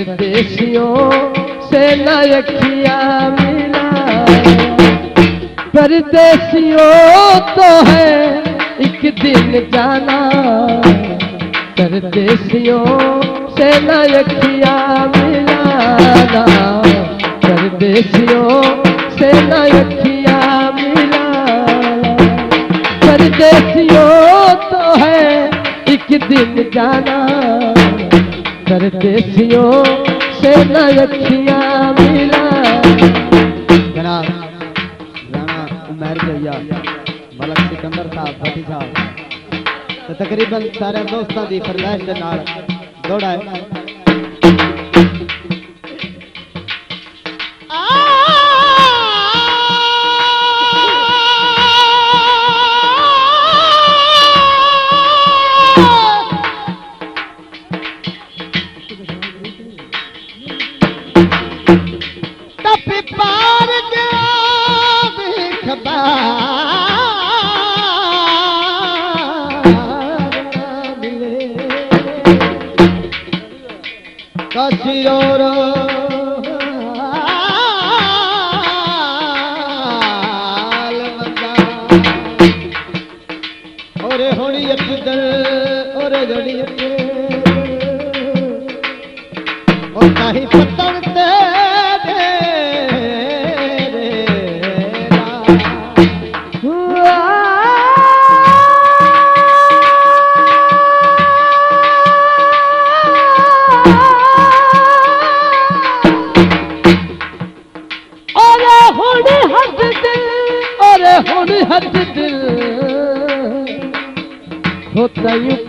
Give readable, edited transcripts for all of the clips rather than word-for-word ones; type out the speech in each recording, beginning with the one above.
परदेसियों से न अखियां मिलाए। परदेसियों तो है एक दिन जाना, परदेसियों से न अखियां मिलाना, परदेसियों से न अखियां मिलाना। परदेसियों तो है एक दिन जाना, परदेसियों से न अखियां मिलाना। जनाब राणा उमर भैया, मलक सिकंदर साहब, भट्टी साहब तो तकरीबन सारे दोस्तों की फरमाइश के नाल दौड़ा है।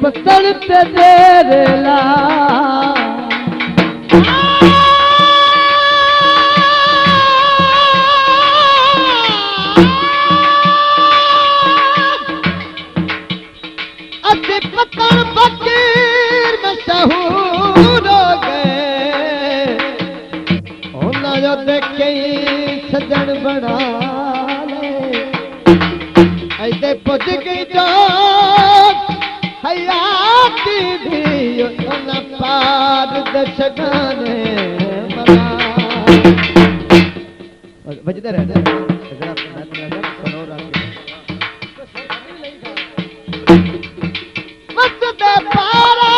पकड़ ते देला अति पकड़ फकीर मशहूर हो गए, होना जो देखे सजन बना ले। ऐसे पुज गई जो हयाती भी न पार दशगाने मरा। बजते रहते बजते पारा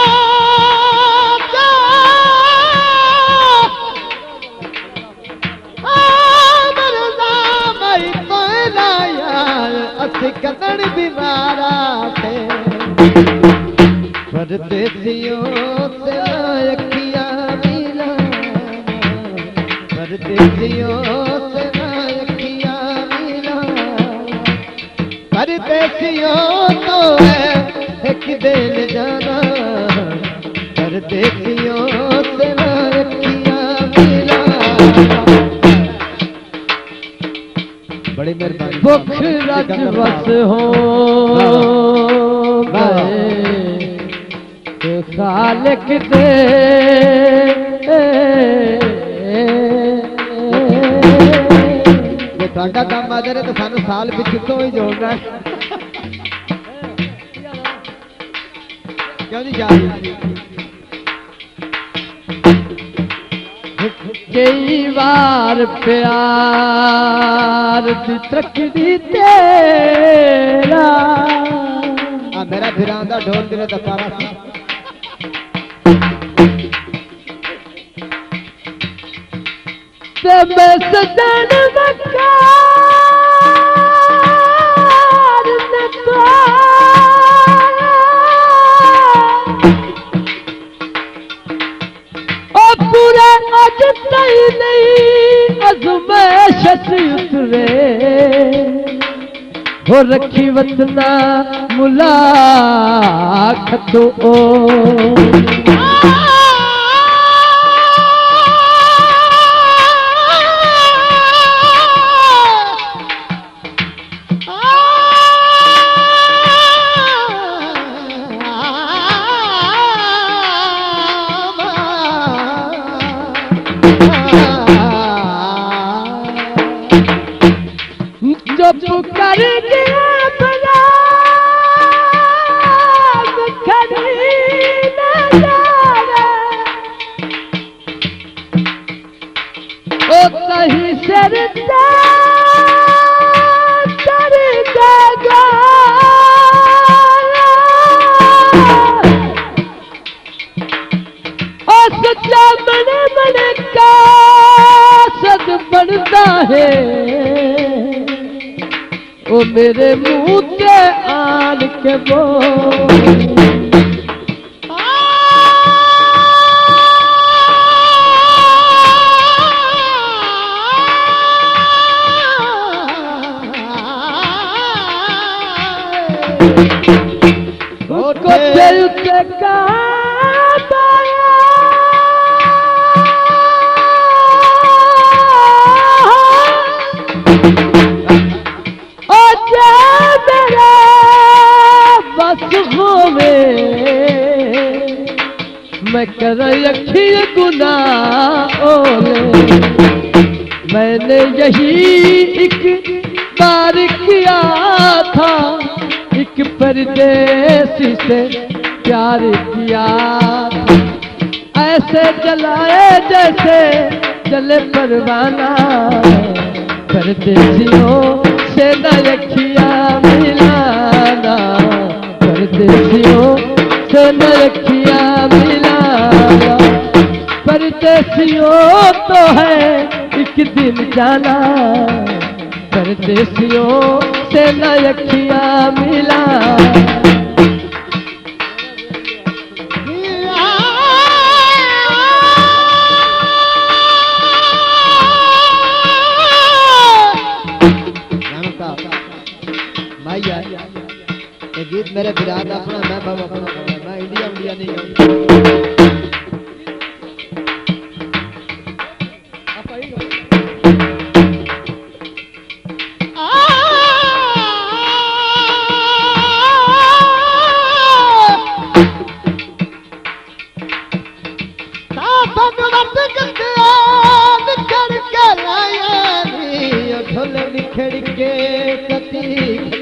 मई कोयला यार असी कदन बीमारा थे। परदेसियों से अखियां मिलाना, परदेसियों से अखियां मिलाना। परदेसियों तो है एक दिन जाना, परदेसियों से अखियां मिलाना। बड़ी मेहरबानी। भूख रजवस हो खालिक दे जे ਤੁਹਾਡਾ ਕੰਮ ਆ ਜਾਏ ਤਾਂ ਸਾਨੂੰ ਸਾਲ ਪਿੱਛੋਂ ਹੀ ਜੋੜਨਾ क्यों नहीं जा रही। कई बार प्यार दी तकदी तेरा मेरा फिरांदा ढोल तेरे दफारा मैं सजन वकार और पूरे अज तई नहीं अज़मैश उतरे हो रखी वतना मुलाक़त ओ चुप कर दिया बना खड़ी न जाना बड़े का सद बढ़ता है ओ मेरे मुंह के आन के बोल को दिल के मैं कर यखी गुनाह ओले मैंने यही एक बार किया था एक परदेसी से प्यार किया था ऐसे जलाए जैसे जले परवाना परदेसियों से न यखिया मिलाना परदेसियों से न यखिया मिलाना परदेसियों तो है एक दिन जाना परदेसियों से न यखिया मिला ये गीत मेरे बिराद अपना मैं बाबा अपना मैं इंडिया नहीं गाऊं निखड़ के कती